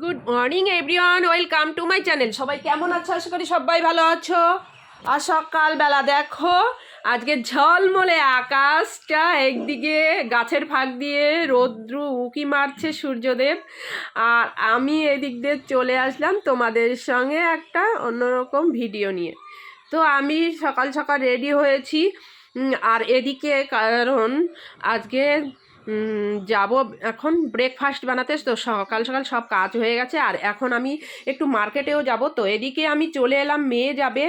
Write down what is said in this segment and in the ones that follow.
Good morning everyone, welcome to my channel. সবাই কেমন আছো? আশা করি সবাই ভালো আছো। আর সকালবেলা দেখো আজকে ঝলমলে আকাশটা, একদিকে গাছের ফাঁক দিয়ে রৌদ্র উকি মারছে সূর্যদেব, আর আমি এদিক দিয়ে চলে আসলাম তোমাদের সঙ্গে একটা অন্যরকম ভিডিও নিয়ে। তো আমি সকাল সকাল রেডি হয়েছি, আর এদিকে কারণ আজকে যাব এখন ব্রেকফাস্ট বানাতে। তো সকাল সকাল সব কাজ হয়ে গেছে, আর এখন আমি একটু মার্কেটেও যাব। তো এদিকে আমি চলে এলাম, মেয়ে যাবে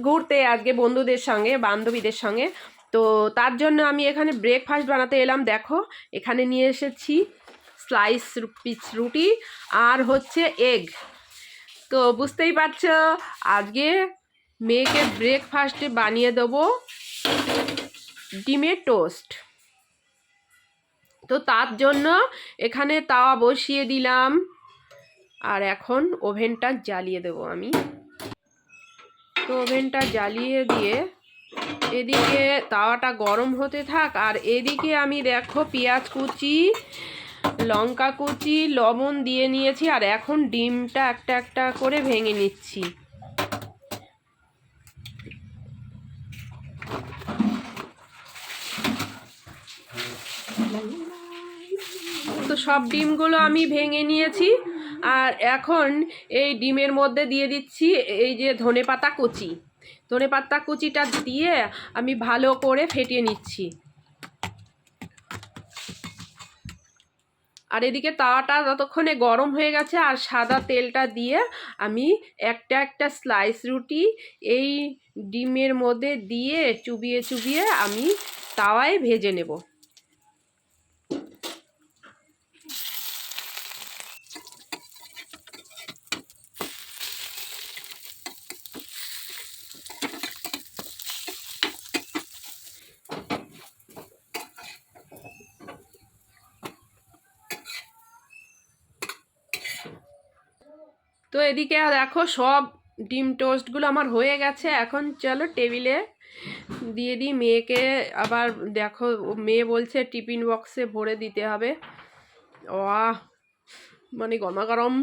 ঘুরতে আজকে বন্ধুদের সঙ্গে, বান্ধবীদের সঙ্গে। তো তার জন্য আমি এখানে ব্রেকফাস্ট বানাতে এলাম। দেখো এখানে নিয়ে এসেছি স্লাইস পিস রুটি আর হচ্ছে এগ। তো বুঝতেই পারছো আজকে মেয়েকে ব্রেকফাস্টে বানিয়ে দেবো ডিমের টোস্ট। তো তার জন্য এখানে তাওয়া বসিয়ে দিলাম, আর এখন ওভেনটা জ্বালিয়ে দেবো আমি। তো ওভেনটা জ্বালিয়ে দিয়ে এদিকে তাওয়াটা গরম হতে থাক, আর এদিকে আমি দেখো পেঁয়াজ কুচি, লঙ্কা কুচি, লবণ দিয়ে নিয়েছি, আর এখন ডিমটা একটা একটা করে ভেঙে নিচ্ছি। তো সব ডিমগুলো আমি ভেঙে নিয়েছি, আর এখন এই ডিমের মধ্যে দিয়ে দিচ্ছি এই যে ধনেপাতা কুচি। ধনেপাতা কুচিটা দিয়ে আমি ভালো করে ফেটিয়ে নিচ্ছি। আর এদিকে তাওয়াটা ততক্ষণে গরম হয়ে গেছে, আর সাদা তেলটা দিয়ে আমি একটা একটা স্লাইস রুটি এই ডিমের মধ্যে দিয়ে চুবিয়ে চুবিয়ে আমি তাওয়ায় ভেজে নেব। তো এদিকে দেখো সব ডিম টোস্টগুলো আমার হয়ে গেছে। এখন চলো টেবিলে দিয়ে দিই মেয়েকে। আবার দেখো মেয়ে বলছে টিফিন বক্সে ভরে দিতে হবে। ওয়াহ, মানে গরমা গরম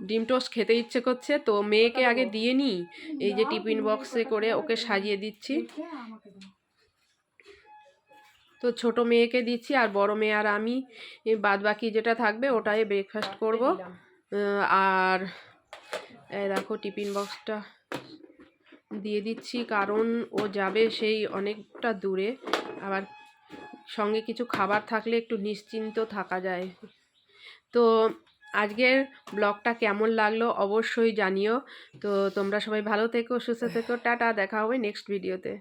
ডিম টোস্ট খেতে ইচ্ছে করছে। তো মেয়েকে আগে দিয়ে নিই, এই যে টিফিন বক্সে করে ওকে সাজিয়ে দিচ্ছি। তো ছোট মেয়েকে দিচ্ছি, আর বড় মেয়ে আর আমি বাদ বাকি যেটা থাকবে ওটাই ব্রেকফাস্ট করব। আর এই দেখো টিফিন বক্সটা দিয়ে দিচ্ছি, কারণ ও যাবে সেই অনেকটা দূরে। আবার সঙ্গে কিছু খাবার থাকলে একটু নিশ্চিন্ত থাকা যায়। তো আজকের ব্লগটা কেমন লাগলো অবশ্যই জানিও। তো তোমরা সবাই ভালো থেকো, সুস্থ থেকো, টাটা, দেখা হবে নেক্সট ভিডিওতে।